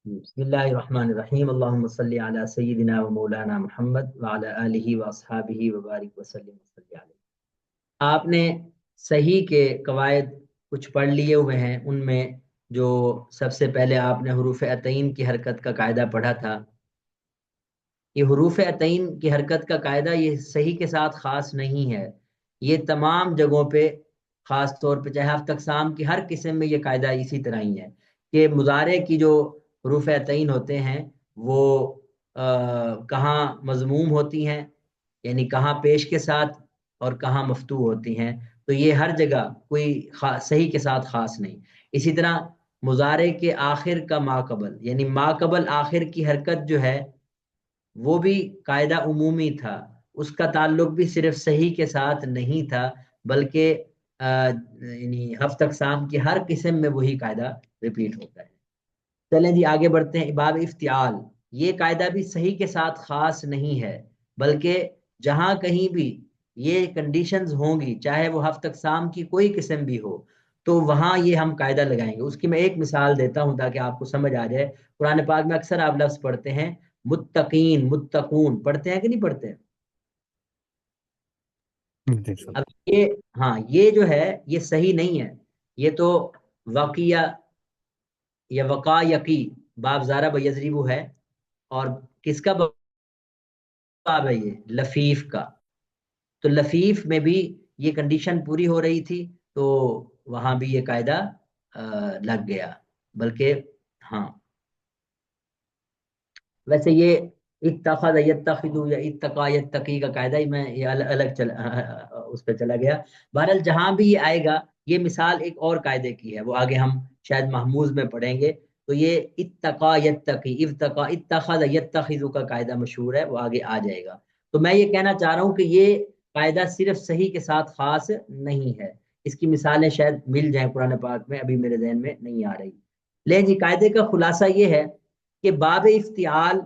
بسم اللہ الرحمن الرحیم، اللہم صلی علی سیدنا و مولانا محمد وعلی آلہ و اصحابہ وبارک وسلم وصلی علیہ۔ آپ نے صحیح کے قواعد کچھ پڑھ لیے ہوئے ہیں، ان میں جو سب سے پہلے آپ نے حروف عطین کی حرکت کا قاعدہ پڑھا تھا۔ یہ حروف عطین کی حرکت کا قاعدہ یہ صحیح کے ساتھ خاص نہیں ہے، یہ تمام جگہوں پہ، خاص طور پہ چاہے ہفت اقسام کی ہر قسم میں یہ قاعدہ اسی طرح ہی ہے کہ مضارع کی جو حروف عطین ہوتے ہیں وہ کہاں مضموم ہوتی ہیں، یعنی کہاں پیش کے ساتھ اور کہاں مفتوح ہوتی ہیں، تو یہ ہر جگہ کوئی صحیح کے ساتھ خاص نہیں۔ اسی طرح مضارع کے آخر کا ما قبل، یعنی ما قبل آخر کی حرکت جو ہے وہ بھی قاعدہ عمومی تھا، اس کا تعلق بھی صرف صحیح کے ساتھ نہیں تھا، بلکہ یعنی ہفت اقسام کی ہر قسم میں وہی قاعدہ ریپیٹ ہوتا ہے۔ چلیں جی آگے بڑھتے ہیں۔ باب افتعال، یہ قاعدہ بھی صحیح کے ساتھ خاص نہیں ہے، بلکہ جہاں کہیں بھی یہ کنڈیشنز ہوں گی، چاہے وہ ہفت اقسام کی کوئی قسم بھی ہو، تو وہاں یہ ہم قاعدہ لگائیں گے۔ اس کی میں ایک مثال دیتا ہوں تاکہ آپ کو سمجھ آ جائے۔ قرآن پاک میں اکثر آپ لفظ پڑھتے ہیں متقین، متقون، پڑھتے ہیں کہ نہیں پڑھتے ہیں؟ جی سر۔ اب یہ، ہاں یہ جو ہے یہ صحیح نہیں ہے، یہ تو واقعہ یا وقا یقی، باب زارہ بیضریبو ہے، اور کس کا باب ہے؟ یہ لفیف کا۔ تو لفیف میں بھی یہ کنڈیشن پوری ہو رہی تھی، تو وہاں بھی یہ قاعدہ لگ گیا۔ بلکہ ہاں، ویسے یہ اتخذ یتخذ یا اتقا یتقی کا قاعدہ ہی میں یہ الگ اس پہ چلا گیا۔ بہرحال جہاں بھی یہ آئے گا، یہ مثال ایک اور قاعدے کی ہے، وہ آگے ہم شاید محموز میں پڑھیں گے۔ تو یہ اتقا یتقی، اتقا اتخذ یتخذ کا قاعدہ مشہور ہے، وہ آگے آ جائے گا۔ تو میں یہ کہنا چاہ رہا ہوں کہ یہ قاعدہ صرف صحیح کے ساتھ خاص نہیں ہے، اس کی مثالیں شاید مل جائیں قرآن پاک میں، ابھی میرے ذہن میں نہیں آ رہی۔ لے جی، قاعدے کا خلاصہ یہ ہے کہ باب افتعال،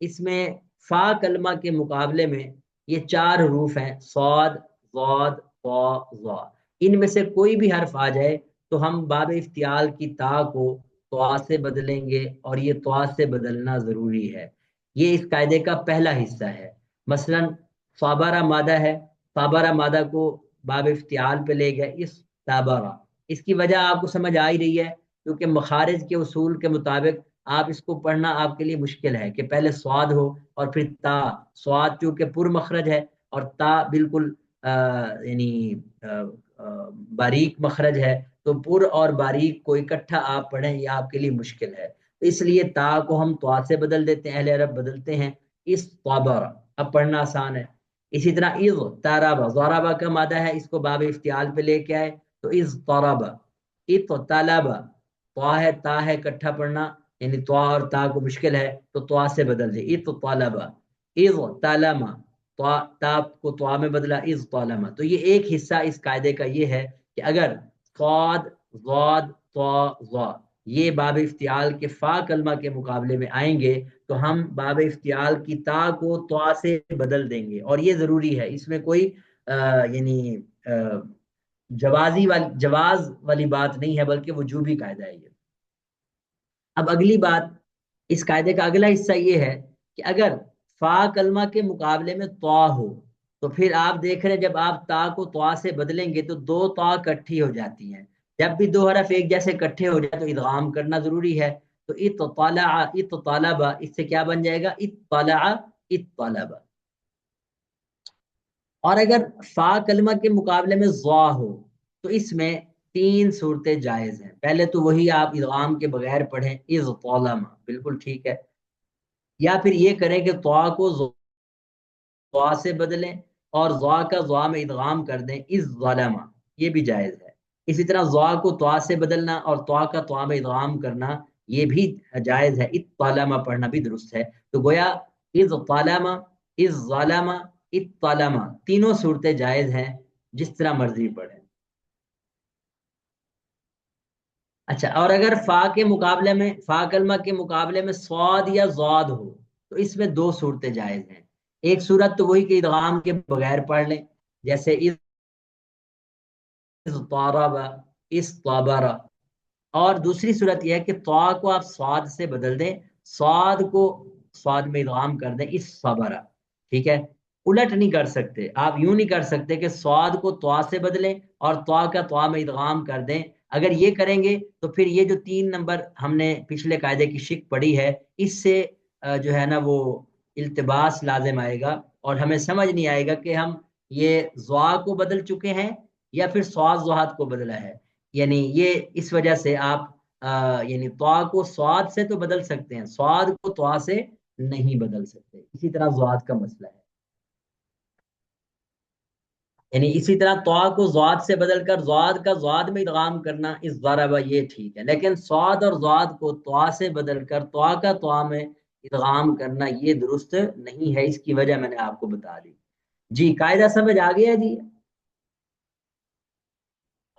اس میں فا کلمہ کے مقابلے میں یہ چار حروف ہیں، صاد، ضاد، طا، ظا۔ ان میں سے کوئی بھی حرف آ جائے تو ہم باب افتعال کی تا کو طا سے بدلیں گے، اور یہ طا سے بدلنا ضروری ہے۔ یہ اس قاعدے کا پہلا حصہ ہے۔ مثلا صابرہ مادہ ہے، صابرہ مادہ کو باب افتعال پہ لے گئے، اس تابرہ۔ اس کی وجہ آپ کو سمجھ آ ہی رہی ہے، کیونکہ مخارج کے اصول کے مطابق آپ اس کو پڑھنا آپ کے لیے مشکل ہے کہ پہلے سواد ہو اور پھر تا۔ سواد چونکہ پر مخرج ہے، اور تا بالکل یعنی باریک مخرج ہے، تو پر اور باریک کو اکٹھا آپ پڑھیں یہ آپ کے لیے مشکل ہے، اس لیے تا کو ہم طا سے بدل دیتے ہیں، اہل عرب بدلتے ہیں اس طابرہ، اب پڑھنا آسان ہے۔ اسی طرح از تارابا، زورابا کا مادہ ہے، اس کو باب افتعال پہ لے کے آئے تو از طارابا۔ ات طالبا، طا ہے تا ہے اکٹھا پڑھنا، یعنی طا اور تا کو مشکل ہے تو طا سے بدل دے، ات طالبا۔ از تالما، تا کو طا میں بدلا، از طالما۔ تو یہ ایک حصہ اس قاعدے کا یہ ہے کہ اگر صاد، ضاد، طا، ظا یہ باب افتعال کے فا کلمہ کے مقابلے میں آئیں گے تو ہم باب افتعال کی تا کو طا سے بدل دیں گے، اور یہ ضروری ہے، اس میں کوئی یعنی جواز والی بات نہیں ہے، بلکہ وجوبی قاعدہ ہے یہ۔ اب اگلی بات، اس قاعدے کا اگلا حصہ یہ ہے کہ اگر فا کلمہ کے مقابلے میں طا ہو تو پھر آپ دیکھ رہے ہیں جب آپ تا کو طا سے بدلیں گے تو دو طا اکٹھی ہو جاتی ہیں۔ جب بھی دو حرف ایک جیسے اکٹھے ہو جائے تو ادغام کرنا ضروری ہے۔ تو اطلع، اطلبا، اس سے کیا بن جائے گا؟ اطلع، اطلبا۔ اور اگر فا کلمہ کے مقابلے میں ضا ہو تو اس میں تین صورتیں جائز ہیں۔ پہلے تو وہی آپ ادغام کے بغیر پڑھیں، از طالما، بالکل ٹھیک ہے، یا پھر یہ کریں کہ طا کو ضا سے بدلیں اور ضا کا ضا میں ادغام کر دیں، از ظلما، یہ بھی جائز ہے۔ اسی طرح ضا کو طا سے بدلنا اور طا کا طا میں ادغام کرنا یہ بھی جائز ہے، اطالما پڑھنا بھی درست ہے۔ تو گویا از طالما، از ظالما، اطالما، تینوں صورتیں جائز ہیں، جس طرح مرضی پڑھیں۔ اچھا، اور اگر فا کے مقابلے میں، فا کلمہ کے مقابلے میں صاد یا ضاد ہو تو اس میں دو صورتیں جائز ہیں۔ ایک صورت تو وہی کہ ادغام کے بغیر پڑھ لیں، جیسے از طاربا، اس طابرا، اور دوسری صورت یہ ہے کہ طا کو آپ صاد سے بدل دیں، صاد کو صاد میں ادغام کر دیں، اس صبر، ٹھیک ہے؟ الٹ نہیں کر سکتے آپ، یوں نہیں کر سکتے کہ صاد کو طا سے بدلیں اور طا کا طا میں ادغام کر دیں۔ اگر یہ کریں گے تو پھر یہ جو 3 نمبر ہم نے پچھلے قاعدے کی شک پڑھی ہے، اس سے جو ہے نا وہ التباس لازم آئے گا، اور ہمیں سمجھ نہیں آئے گا کہ ہم یہ ضا کو بدل چکے ہیں یا پھر صاد ضحات کو بدلا ہے۔ یعنی یہ اس وجہ سے آپ یعنی طا کو صاد سے تو بدل سکتے ہیں، صاد کو طا سے نہیں بدل سکتے۔ اسی طرح ضاد کا مسئلہ ہے، یعنی اسی طرح طا کو ضاد سے بدل کر ضاد کا ضاد میں ادغام کرنا اس ضربہ یہ ٹھیک ہے، لیکن صاد اور ضاد کو طا سے بدل کر طا کا طا میں ادغام کرنا یہ درست نہیں ہے۔ اس کی وجہ میں نے آپ کو بتا دی۔ جی قاعدہ سمجھ آ گیا جی؟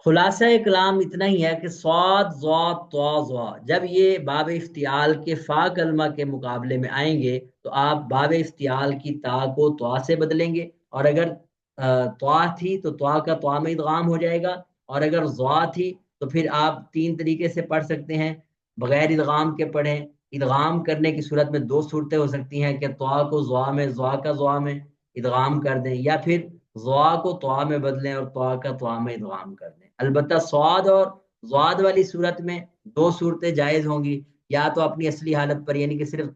خلاصہ کلام اتنا ہی ہے کہ صاد ضاد طا ضا جب یہ باب افتعال کے فا کلمہ کے مقابلے میں آئیں گے تو آپ باب افتعال کی تا کو طا سے بدلیں گے، اور اگر طا تھی تو طا کا طا میں ادغام ہو جائے گا، اور اگر ضا تھی تو پھر آپ 3 طریقے سے پڑھ سکتے ہیں۔ بغیر ادغام کے پڑھیں، ادغام کرنے کی صورت میں 2 صورتیں ہو سکتی ہیں کہ طا کو ضا میں، ضا کا ضا میں ادغام کر دیں، یا پھر ضا کو طا میں بدلیں اور طا کا طا میں ادغام کر دیں۔ البتہ صاد اور ضاد والی صورت میں 2 صورتیں جائز ہوں گی، یا تو اپنی اصلی حالت پر یعنی کہ صرف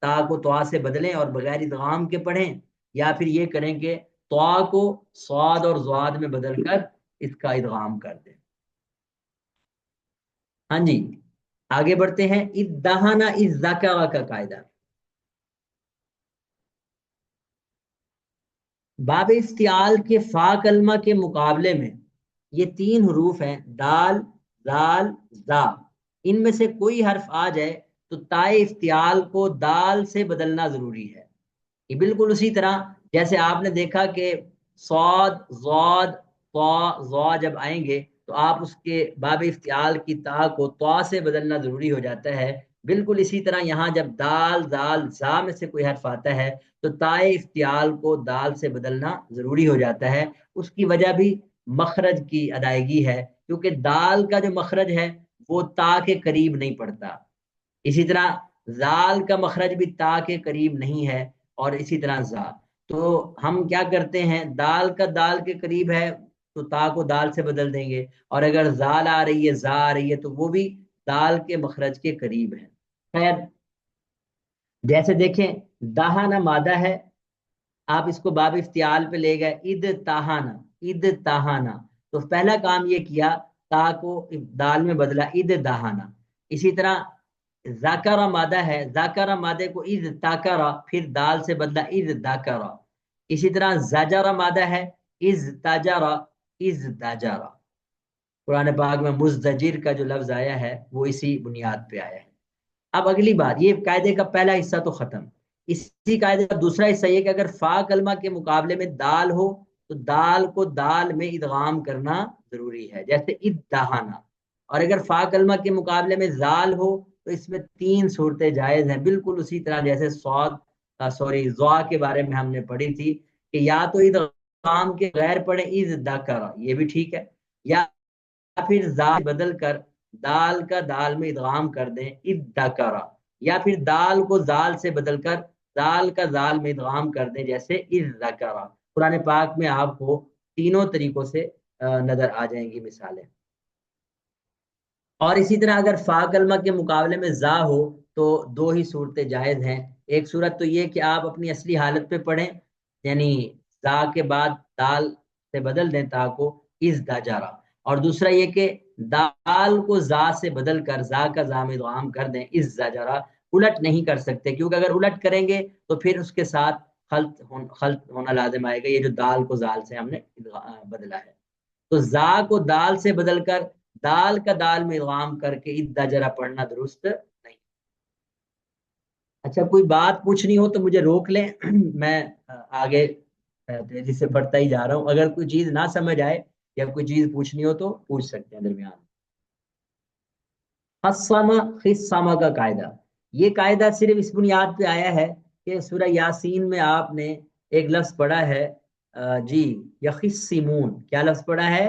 تا کو طا سے بدلیں اور بغیر ادغام کے پڑھیں، یا پھر یہ کریں کہ طا کو صاد اور ضاد میں بدل کر اس کا ادغام کر دیں۔ ہاں جی، آگے بڑھتے ہیں۔ ادہنا الذکر کا قاعدہ، باب افتعال کے فا کلمہ کے مقابلے میں یہ 3 حروف ہیں، دال، زال، زا، ان میں سے کوئی حرف آ جائے تو تائے افتعال کو دال سے بدلنا ضروری ہے۔ یہ بالکل اسی طرح جیسے آپ نے دیکھا کہ صاد، ضاد، طا، ضا جب آئیں گے تو آپ اس کے باب افتعال کی تا کو طا سے بدلنا ضروری ہو جاتا ہے۔ بالکل اسی طرح یہاں جب دال، زال، زا میں سے کوئی حرف آتا ہے تو تائے افتعال کو دال سے بدلنا ضروری ہو جاتا ہے۔ اس کی وجہ بھی مخرج کی ادائیگی ہے، کیونکہ دال کا جو مخرج ہے وہ تا کے قریب نہیں پڑتا، اسی طرح زال کا مخرج بھی تا کے قریب نہیں ہے، اور اسی طرح زا۔ تو ہم کیا کرتے ہیں، دال کا دال کے قریب ہے تو تا کو دال سے بدل دیں گے، اور اگر زال آ رہی ہے، زا آ رہی ہے تو وہ بھی دال کے مخرج کے قریب ہے۔ خیر، جیسے دیکھیں دہانا مادہ ہے، آپ اس کو باب افتعال پہ لے گئے، اد تاہانا، اد تاہانا، تو پہلا کام یہ کیا، تا کو دال میں بدلا، اد دہانا۔ اسی طرح ذاکرہ مادہ ہے، ذاکرہ مادے کو از تاکرہ پھر دال سے بدلا، از داکرہ۔ اسی طرح زجرہ مادہ ہے، از تاجرہ، از داجرہ۔ قرآن پاک میں مزدجر کا جو لفظ آیا ہے وہ اسی بنیاد پہ آیا ہے۔ اب اگلی بات، یہ قاعدے کا پہلا حصہ تو ختم۔ اسی قاعدے کا دوسرا حصہ یہ کہ اگر فا کلمہ کے مقابلے میں دال ہو تو دال کو دال میں ادغام کرنا ضروری ہے، جیسے ادہانا۔ اور اگر فا کلمہ کے مقابلے میں زال ہو تو اس میں 3 صورتیں جائز ہیں، بالکل اسی طرح جیسے ضا کے بارے میں ہم نے پڑھی تھی کہ یا تو ادغام کے غیر پڑھیں، از دکرا، یہ بھی ٹھیک ہے، یا پھر زال بدل کر دال کا دال میں ادغام کر دیں، ادکرا، یا پھر دال کو زال سے بدل کر دال کا زال میں ادغام کر دیں جیسے اذکرا۔ قرآن پاک میں آپ کو تینوں طریقوں سے نظر آ جائیں گی مثالیں۔ اور اسی طرح اگر فا کلمہ کے مقابلے میں زا ہو تو 2 ہی صورتیں جائز ہیں۔ ایک صورت تو یہ کہ آپ اپنی اصلی حالت پہ پڑھیں، یعنی زا کے بعد دال سے بدل دیں تا کو، از دا جارا، اور دوسرا یہ کہ دال کو زا سے بدل کر زا کا زا میں ادغام کر دیں، از دا جارا۔ الٹ نہیں کر سکتے کیونکہ اگر الٹ کریں گے تو پھر اس کے ساتھ خلط ہونا لازم آئے گا، یہ جو دال کو زال سے ہم نے بدلا ہے۔ تو زا کو دال سے بدل کر دال کا دال میں ادغام کر کے ادھا جرا پڑھنا درست نہیں۔ اچھا، کوئی بات پوچھنی ہو تو مجھے روک لیں، میں آگے تیزی سے پڑھتا ہی جا رہا ہوں۔ اگر کوئی چیز نہ سمجھ آئے یا کوئی چیز پوچھنی ہو تو پوچھ سکتے ہیں درمیان۔ خصمہ، خصمہ کا قاعدہ، یہ قاعدہ صرف اس بنیاد پہ آیا ہے کہ سورہ یاسین میں آپ نے ایک لفظ پڑھا ہے، جی، یخصمون، کیا لفظ پڑھا ہے؟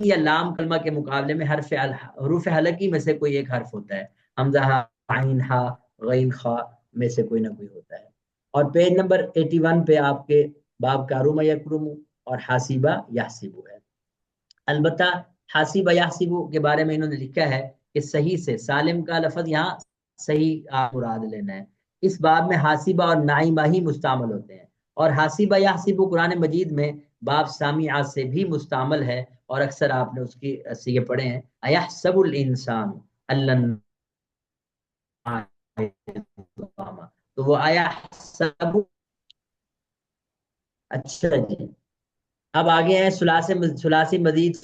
یا لام کلمہ کے مقابلے میں حروف حلقی میں سے کوئی ایک حرف ہوتا ہے، حمزہ ہا، عین ہا، غین خا میں سے کوئی نہ کوئی ہوتا ہے۔ اور پیج نمبر 81 پہ آپ کے باب کارما یکرمو اور حاسیبہ یحسبو ہے۔ البتہ حاسیبہ یحسبو کے بارے میں انہوں نے لکھا ہے کہ صحیح سے سالم کا لفظ یہاں صحیح آپ مراد لینا ہے، اس باب میں حاسیبہ اور نائمہ ہی مستعمل ہوتے ہیں، اور حاسیبہ یحسبو قرآن مجید میں باب سامعہ سے بھی مستعمل ہے، اور اکثر آپ نے اس کی صیغے پڑھے ہیں، ایحسب الانسان اللہ، تو وہ ایحسب۔ اچھا جی، اب آگے ہیں ثلاثی مزید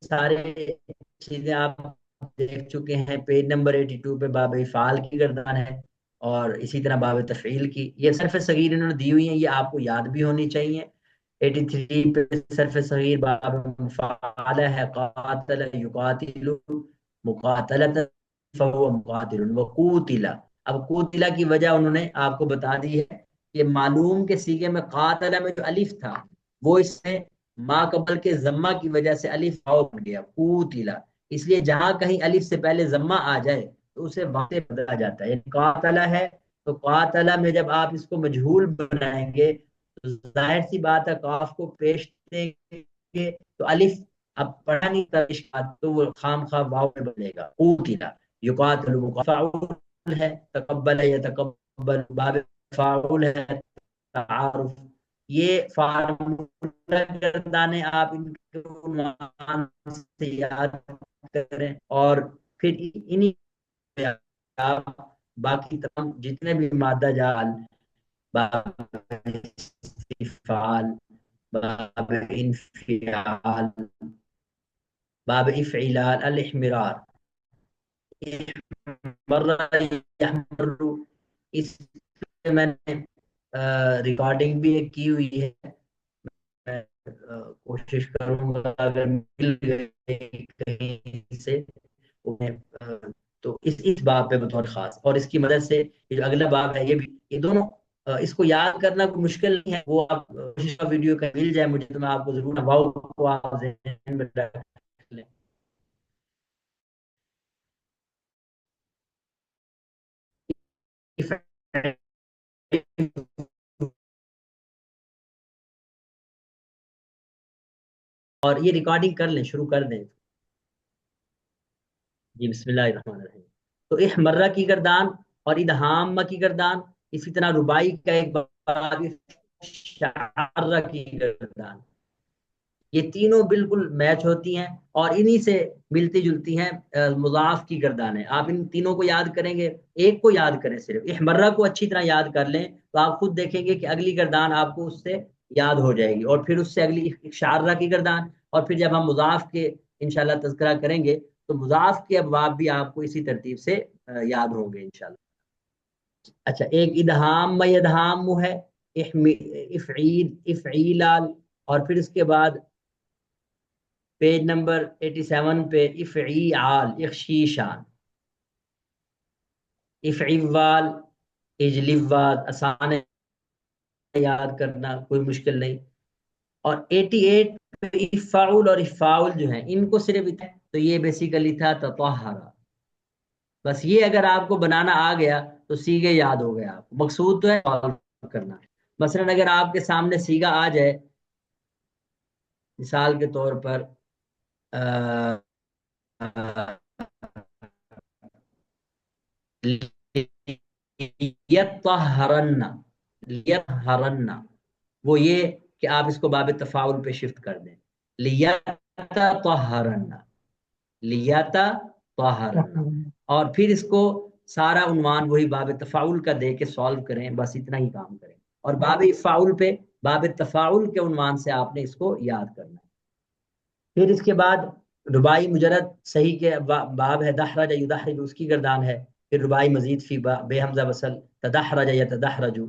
سارے چیزیں آپ دیکھ چکے ہیں۔ پیج نمبر 82 پہ باب افعال کی گردان ہے، اور اسی طرح باب تفعیل کی۔ یہ صرف صغیر انہوں نے دی ہوئی ہیں، یہ آپ کو یاد بھی ہونی چاہیے۔ 83 پہ صرف صغیر باب مفعال ہے، قاتل یقاتل مقاتلۃ فهو مقاتل وقوتل۔ اب قوتل کی وجہ انہوں نے آپ کو بتا دی ہے کہ معلوم کے سیغے میں قاتل میں جو الف تھا وہ اس سے ما قبل کے ضمہ کی وجہ سے الف واو بن گیا قوتل، اس لیے جہاں کہیں الف سے پہلے ضمہ آ جائے تو اسے واو سے بدلا جاتا ہے، یعنی قاتل ہے تو قاتل میں جب آپ اس کو مجہول بنائیں گے تو ظاہر سی بات ہے قاف کو پیش دیں گے تو الف اب پڑھا نہیں تھا تو وہ خام خواہ واو میں بدلے گا، قوتل یقاتل فاعل ہے، تقبل یتقبل باب فاعل ہے، تعارف، یہ فارمولہ گردانے آپ ان کے عنوان سے یاد کریں، اور پھر انہی آپ باقی تمام جتنے بھی مادہ جال، باب استفعال، باب انفعال، باب افعلال، الاحمرار، مرہ یحمر، اس پہ میں نے ریکارڈنگ بھی ایک کی ہوئی ہے، میں کوشش کروں گا اگر مل گئی کہیں سے انہیں، تو اس باب پہ بطور خاص، اور اس کی مدد سے یہ جو اگلا باب ہے یہ بھی، یہ دونوں اس کو یاد کرنا کوئی مشکل نہیں ہے، وہ آپ کوشش کا ویڈیو کا مل جائے مجھے تو میں آپ کو ضرور واؤ کو آپ ذہن میں رکھ لیں۔ اور یہ ریکارڈنگ کر لیں، شروع کر دیں۔ جی بسم اللہ الرحمن الرحیم۔ تو احمرہ کی گردان اور ادہامہ کی گردان، اسی طرح ربائی کا ایک باب شعرہ کی گردان، یہ تینوں بالکل میچ ہوتی ہیں اور انہی سے ملتی جلتی ہیں مضاف کی گردانیں۔ آپ ان تینوں کو یاد کریں گے، ایک کو یاد کریں صرف، احمرہ کو اچھی طرح یاد کر لیں تو آپ خود دیکھیں گے کہ اگلی گردان آپ کو اس سے یاد ہو جائے گی، اور پھر اس سے اگلی شعرہ کی گردان، اور پھر جب ہم مضاف کے انشاءاللہ تذکرہ کریں گے تو مضاف کے ابواب بھی آپ کو اسی ترتیب سے یاد ہوں گے انشاءاللہ۔ اچھا، ایک ادہام ادہام ہے، افعیل افعیلال، اور پھر اس کے بعد پیج نمبر 87 پہ افعیعال اخشیشان، افعیوال اجلیوال، آسان ہے یاد کرنا، کوئی مشکل نہیں۔ اور 88 پہ افعول اور افعول جو ہیں ان کو صرف تو یہ بیسیکلی تھا تطہرا، بس یہ اگر آپ کو بنانا آ گیا تو سیگے یاد ہو گیا، آپ کو مقصود تو ہے سالو کرنا۔ مثلا اگر آپ کے سامنے سیگا آ جائے، مثال کے طور پر لیطہرن، لیطہرن، وہ یہ کہ آپ اس کو باب تفاعل پہ شفٹ کر دیں، لیطہرن، لیطہرن، اور پھر اس کو سارا عنوان وہی باب تفاعل کا دے کے سالو کریں، بس اتنا ہی کام کریں، اور باب فاعل پہ باب تفاعل کے عنوان سے آپ نے اس کو یاد کرنا ہے۔ پھر اس کے بعد ربائی مجرد صحیح کے باب ہے دحرج یدحرج، اس کی گردان ہے۔ پھر ربائی مزید فی بے حمزہ وصل تدحرج یتدحرج،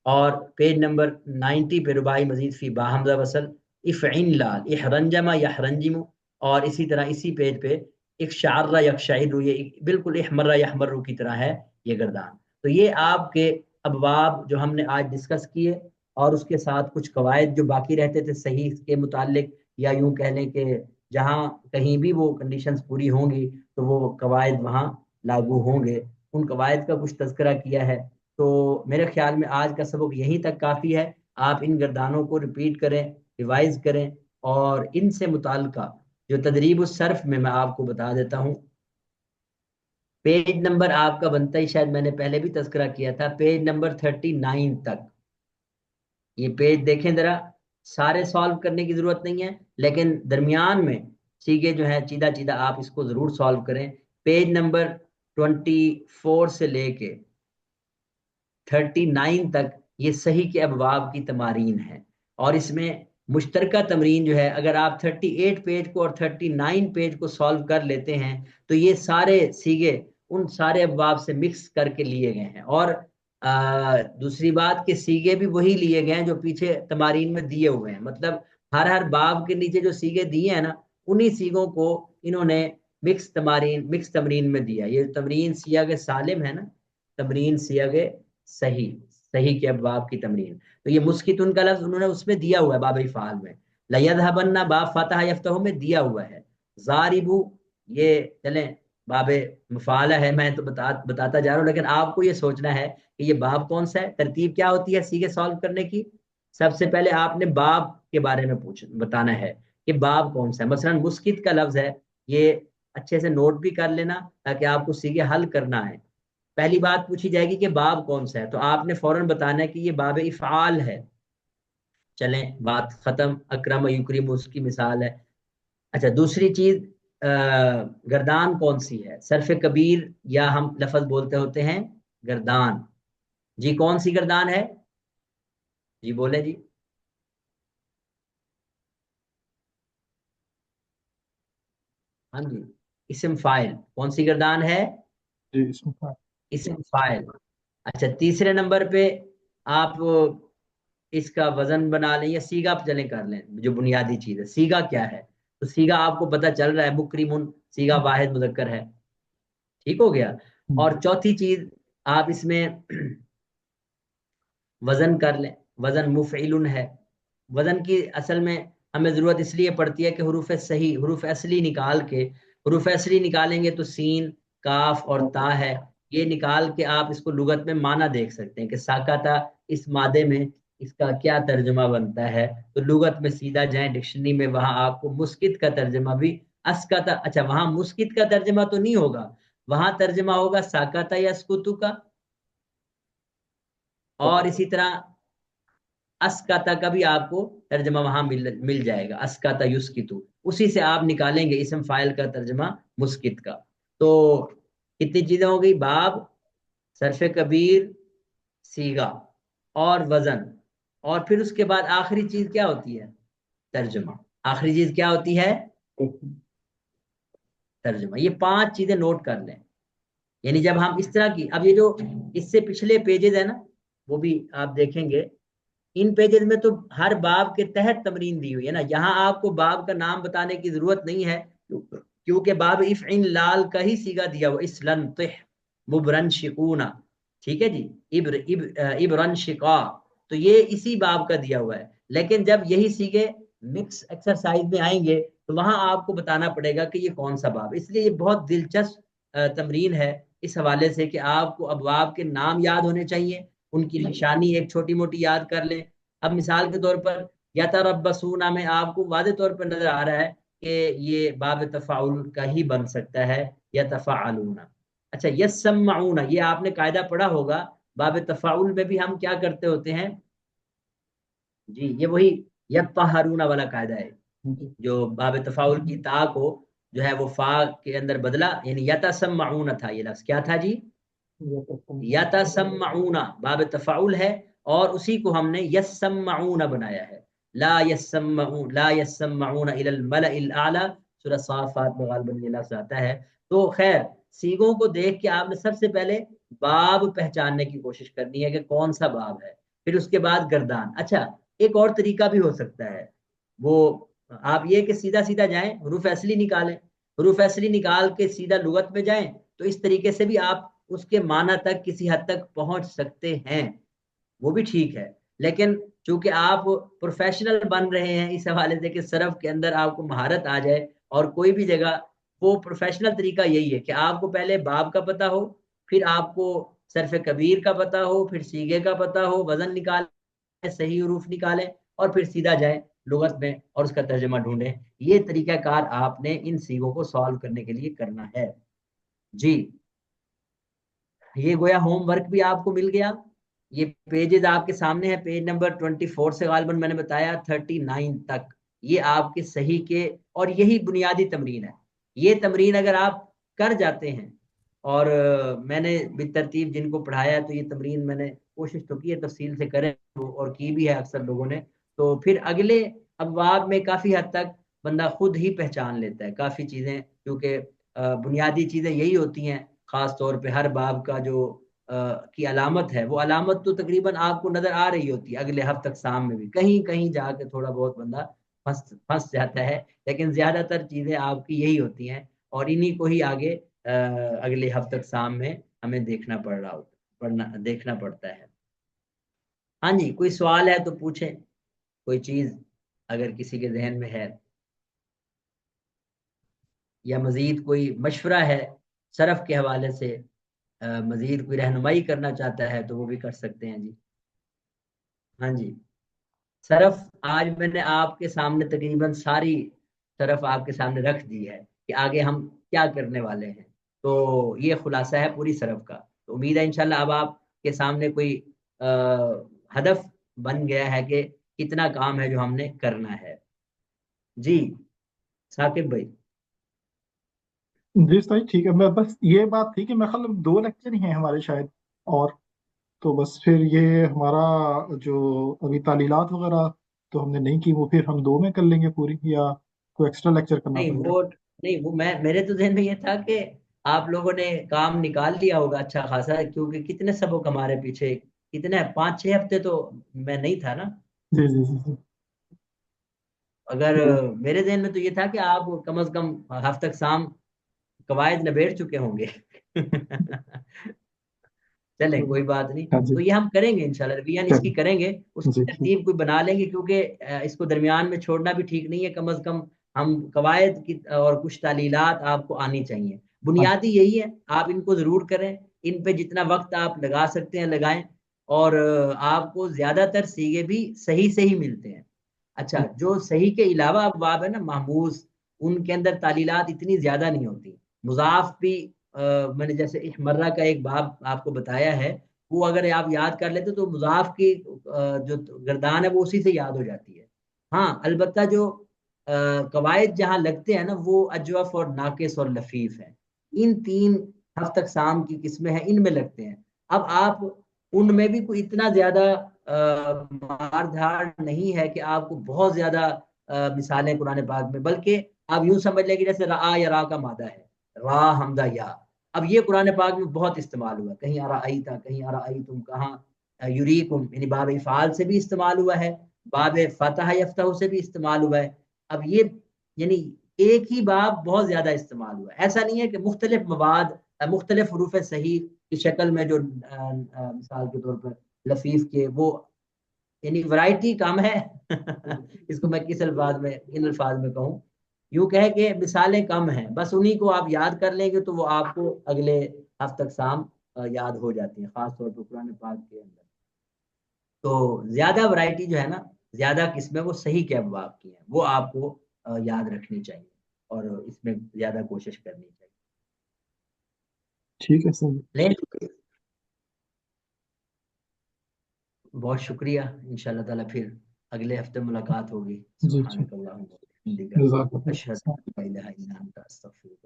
اور پیج نمبر 90 پہ ربائی مزید فی با حمزہ وصل افعن لال احرنجم یحرنجم، اور اسی طرح اسی پیج پہ ایک شعرہ یکشعر، یہ بالکل احمرہ یحمر کی طرح ہے یہ گردان۔ تو یہ آپ کے ابواب جو ہم نے آج ڈسکس کیے، اور اس کے ساتھ کچھ قواعد جو باقی رہتے تھے صحیح کے متعلق، یا یوں کہہ لیں کہ جہاں کہیں بھی وہ کنڈیشنز پوری ہوں گی تو وہ قواعد وہاں لاگو ہوں گے، ان قواعد کا کچھ تذکرہ کیا ہے۔ تو میرے خیال میں آج کا سبق یہیں تک کافی ہے۔ آپ ان گردانوں کو ریپیٹ کریں، ریوائز کریں، اور ان سے متعلقہ جو تدریب الصرف میں آپ کو بتا دیتا ہوں۔ پیج نمبر آپ کا بنتا ہی، شاید میں نے پہلے بھی تذکرہ کیا تھا، پیج نمبر 39 تک یہ پیج دیکھیں ذرا۔ سارے سالو کرنے کی ضرورت نہیں ہے، لیکن درمیان میں سیگے جو ہیں چیدہ چیدہ آپ اس کو ضرور سالو کریں۔ پیج نمبر 24 سے لے کے 39 تک یہ صحیح کے ابواب کی تمارین ہے، اور اس میں مشترکہ تمرین جو ہے، اگر آپ 38 پیج کو اور 39 پیج کو سالو کر لیتے ہیں تو یہ سارے سیگے ان سارے ابواب سے مکس کر کے لیے گئے ہیں۔ اور دوسری بات کہ سیگے بھی وہی لیے گئے ہیں جو پیچھے تمارین میں دیے ہوئے ہیں، مطلب ہر باب کے نیچے جو سیگے دیے ہیں نا، انہی سیگوں کو انہوں نے مکس تمرین میں دیا۔ یہ تمرین سیاگ سالم ہے نا، تمرین سیاگ صحیح کے ابواب کی تمرین، تو یہ مسکتن کا لفظ انہوں نے اس میں دیا ہوا ہے باب افعال میں، لیذهبن باب فتح یفتح میں دیا ہوا ہے، ضاربو یہ چلیں باب مفعالہ ہے، میں تو بتاتا جا رہا ہوں، لیکن آپ کو یہ سوچنا ہے کہ یہ باب کون سا ہے، ترتیب کیا ہوتی ہے سیگے سالو کرنے کی۔ سب سے پہلے آپ نے باب کے بارے میں بتانا ہے کہ باب کون سا ہے۔ مثلا مسکت کا لفظ ہے، یہ اچھے سے نوٹ بھی کر لینا تاکہ آپ کو سیگے حل کرنا ہے۔ پہلی بات پوچھی جائے گی کہ باب کون سا ہے، تو آپ نے فوراً بتانا ہے کہ یہ باب افعال ہے۔ چلیں بات ختم، اکرم و یکرم اس کی مثال ہے۔ اچھا دوسری چیز، گردان کون سی ہے؟ صرف کبیر، یا ہم لفظ بولتے ہوتے ہیں گردان، جی کون سی گردان ہے؟ جی بولیں جی۔ ہاں جی، اسم فائل کون سی گردان ہے؟ جی اسم فاعل۔ اسم فائل۔ اچھا تیسرے نمبر پہ آپ اس کا وزن بنا لیں یا سیگا پہ چلیں کر لیں، جو بنیادی چیز ہے سیگا کیا ہے، تو سیگا آپ کو پتہ چل رہا ہے مکرمن، سیگا واحد مذکر ہے، ٹھیک ہو گیا۔ اور چوتھی چیز آپ اس میں وزن کر لیں، وزن مفعل ہے۔ وزن کی اصل میں ہمیں ضرورت اس لیے پڑتی ہے کہ حروف صحیح، حروف اصلی نکال کے، حروف اصلی نکالیں گے تو سین، کاف اور تا ہے، یہ نکال کے آپ اس کو لغت میں معنی دیکھ سکتے ہیں کہ ساکاتا اس مادے میں اس کا کیا ترجمہ بنتا ہے، تو لغت میں سیدھا جائیں ڈکشنری میں، وہاں آپ کو مسکت کا ترجمہ بھی اسکتا، اچھا وہاں مسکت کا ترجمہ تو نہیں ہوگا، وہاں ترجمہ ہوگا ساکاتا یا اسکتو کا، اور اسی طرح اسکاتا کا بھی آپ کو ترجمہ وہاں مل جائے گا، اسکاتا یسکتو، اسی سے آپ نکالیں گے اسم فاعل کا ترجمہ مسکت کا۔ تو کتنی چیزیں ہو گئی؟ باب، صرف کبیر، سیگا اور وزن، اور پھر اس کے بعد آخری چیز کیا ہوتی ہے؟ ترجمہ۔ آخری چیز کیا ہوتی ہے؟ ترجمہ۔ یہ 5 چیزیں نوٹ کر لیں، یعنی جب ہم اس طرح کی، اب یہ جو اس سے پچھلے پیجز ہیں نا وہ بھی آپ دیکھیں گے، ان پیجز میں تو ہر باب کے تحت تمرین دی ہوئی ہے نا، یہاں آپ کو باب کا نام بتانے کی ضرورت نہیں ہے، کیونکہ باب افعن لال کا ہی سیگا دیا ہوا، اسلن طح مبرن شکونا، ٹھیک ہے جی، ابرن شقا، تو یہ اسی باب کا دیا ہوا ہے۔ لیکن جب یہی سیگے مکس ایکسرسائز میں آئیں گے تو وہاں آپ کو بتانا پڑے گا کہ یہ کون سا باب، اس لیے یہ بہت دلچسپ تمرین ہے اس حوالے سے کہ آپ کو ابواب کے نام یاد ہونے چاہیے، ان کی نشانی ایک چھوٹی موٹی یاد کر لیں۔ اب مثال کے طور پر یتربصون میں آپ کو واضح طور پر نظر آ رہا ہے کہ یہ باب تفاعل کا ہی بن سکتا ہے، یتفاعلون۔ اچھا یسمعون، یہ آپ نے قاعدہ پڑھا ہوگا، باب تفاعل میں بھی ہم کیا کرتے ہوتے ہیں جی، یہ وہی یطہرون والا قاعدہ ہے، جو باب تفاعل کی تا کو جو ہے وہ فا کے اندر بدلا، یعنی یتسمعون تھا، یہ لفظ کیا تھا جی؟ یتسمعون باب تفاعل ہے، اور اسی کو ہم نے یسمعون بنایا ہے، لا یسمعون الی الملأ الاعلی، سورہ صافات میں غالباً یہ لفظ آتا ہے۔ تو خیر سیگوں کو دیکھ کے آپ نے سب سے پہلے باب پہچاننے کی کوشش کرنی ہے کہ کون سا باب ہے، پھر اس کے بعد گردان۔ اچھا ایک اور طریقہ بھی ہو سکتا ہے، وہ آپ یہ کہ سیدھا سیدھا جائیں حروف اصلی نکالیں، حروف اصلی نکال کے سیدھا لغت میں جائیں، تو اس طریقے سے بھی آپ اس کے معنی تک کسی حد تک پہنچ سکتے ہیں، وہ بھی ٹھیک ہے۔ لیکن چونکہ آپ پروفیشنل بن رہے ہیں اس حوالے سے کہ صرف کے اندر آپ کو مہارت آ جائے، اور کوئی بھی جگہ وہ پروفیشنل طریقہ یہی ہے کہ آپ کو پہلے باب کا پتہ ہو، پھر آپ کو صرف کبیر کا پتہ ہو، پھر سیغے کا پتہ ہو، وزن نکالیں، صحیح حروف نکالیں، اور پھر سیدھا جائیں لغت میں اور اس کا ترجمہ ڈھونڈیں۔ یہ طریقہ کار آپ نے ان سیغوں کو سالو کرنے کے لیے کرنا ہے۔ جی، یہ گویا ہوم ورک بھی آپ کو مل گیا۔ یہ پیجز آپ کے سامنے ہیں، پیج نمبر 24 سے غالباً میں نے بتایا 39 تک، یہ آپ کے صحیح کے، اور یہی بنیادی تمرین ہے۔ یہ تمرین اگر آپ کر جاتے ہیں، اور میں نے بالترتیب جن کو پڑھایا ہے تو یہ تمرین میں نے کوشش تو کی ہے تفصیل سے کریں، اور کی بھی ہے اکثر لوگوں نے، تو پھر اگلے ابواب میں کافی حد تک بندہ خود ہی پہچان لیتا ہے کافی چیزیں، کیونکہ بنیادی چیزیں یہی ہوتی ہیں۔ خاص طور پہ ہر باب کا جو کی علامت ہے، وہ علامت تو تقریباً آپ کو نظر آ رہی ہوتی ہے اگلے ہفتے تک سام میں بھی، کہیں کہیں جا کے تھوڑا بہت بندہ پھنس جاتا ہے، لیکن زیادہ تر چیزیں آپ کی یہی ہوتی ہیں، اور انہی کو ہی آگے اگلے ہفتے تک سام میں ہمیں دیکھنا پڑتا ہے۔ ہاں جی، کوئی سوال ہے تو پوچھیں، کوئی چیز اگر کسی کے ذہن میں ہے، یا مزید کوئی مشورہ ہے صرف کے حوالے سے، مزید کوئی رہنمائی کرنا چاہتا ہے تو وہ بھی کر سکتے ہیں جی۔ ہاں جی، صرف آج میں نے آپ کے سامنے تقریباً ساری صرف آپ کے سامنے رکھ دی ہے کہ آگے ہم کیا کرنے والے ہیں، تو یہ خلاصہ ہے پوری صرف کا۔ تو امید ہے انشاءاللہ اب آپ کے سامنے کوئی ہدف بن گیا ہے کہ کتنا کام ہے جو ہم نے کرنا ہے۔ جی ثاقب بھائی۔ جی صحیح، ٹھیک ہے۔ میں بس یہ بات تھی کہ میں خیال 2 لیکچر ہی ہیں ہمارے شاید، اور تو بس پھر یہ ہمارا جو ابھی تعلیلات وغیرہ تو ہم نے نہیں کی، وہ پھر ہم 2 میں کر لیں گے پوری، یا کوئی ایکسٹرا لیکچر کرنا نہیں پڑے گا؟ وہ نہیں وہ میرے تو ذہن میں یہ تھا کہ آپ لوگوں نے کام نکال لیا ہوگا اچھا خاصا، کیونکہ کتنے سبق ہمارے پیچھے، کتنے 5-6 ہفتے تو میں نہیں تھا نا۔ جی جی جی جی۔ اگر تو میرے ذہن میں تو یہ تھا کہ آپ کم از کم ہفتہ تک شام قواعد نبیڑ چکے ہوں گے۔ چلیں کوئی بات نہیں، ہاں جی، تو یہ ہم کریں گے انشاءاللہ، ریویژن اس کی چلیے کریں گے، اس کی جی ٹھیک۔ ترتیب کوئی بنا لیں گے، کیونکہ اس کو درمیان میں چھوڑنا بھی ٹھیک نہیں ہے۔ کم از کم ہم قواعد کی اور کچھ تعلیلات آپ کو آنی چاہیے، ہاں بنیادی یہی ہے، آپ ان کو ضرور کریں، ان پہ جتنا وقت آپ لگا سکتے ہیں لگائیں، اور آپ کو زیادہ تر سیغے بھی صحیح سے ہی ملتے ہیں۔ اچھا، جو صحیح کے علاوہ ابواب ہے نا محموز، ان کے اندر تعلیلات اتنی زیادہ نہیں ہوتی۔ مضاف بھی میں نے جیسے احمرہ کا ایک باب آپ کو بتایا ہے، وہ اگر آپ یاد کر لیتے تو مضاف کی جو گردان ہے وہ اسی سے یاد ہو جاتی ہے۔ ہاں البتہ جو قواعد جہاں لگتے ہیں نا، وہ اجوف اور ناقص اور لفیف ہیں، ان 3 ہفتہ اقسام کی قسمیں ہیں، ان میں لگتے ہیں۔ اب آپ ان میں بھی کوئی اتنا زیادہ مار دھاڑ نہیں ہے کہ آپ کو بہت زیادہ مثالیں قرآن پاک میں، بلکہ آپ یوں سمجھ لیں کہ جیسے را یا را کا مادہ ہے، را حمدہ یا، اب یہ قرآن پاک میں بہت استعمال ہوا، کہیں ارائیتا، کہیں ارائیتم، کہاں یریکم، یعنی باب افعال سے بھی استعمال ہوا ہے، باب فتح یفتح سے بھی استعمال ہوا ہے۔ اب یہ یعنی ایک ہی باب بہت زیادہ استعمال ہوا ہے، ایسا نہیں ہے کہ مختلف مواد مختلف حروف صحیح کی شکل میں، جو مثال کے طور پر لفیف کے وہ، یعنی ورائٹی کم ہے۔ اس کو میں کس الفاظ میں، ان الفاظ میں کہوں، یوں کہے کہ مثالیں کم ہیں، بس انہی کو آپ یاد کر لیں گے تو وہ آپ کو اگلے ہفتے تک شام یاد ہو جاتی ہیں، خاص طور پر قرآن پاک کے اندر۔ تو زیادہ ورائٹی جو ہے نا، زیادہ قسمیں وہ صحیح کے ابواب کی ہیں، وہ آپ کو یاد رکھنی چاہیے، اور اس میں زیادہ کوشش کرنی چاہیے۔ ٹھیک ہے سر۔ لیکن بہت شکریہ، انشاءاللہ تعالیٰ پھر اگلے ہفتے ملاقات ہوگی۔ جی ٹھیک، سبحانک اللہم و بحمدک، جزاک اللہ اشہد خیر۔ ان لا الہ الا انت، استغفرک۔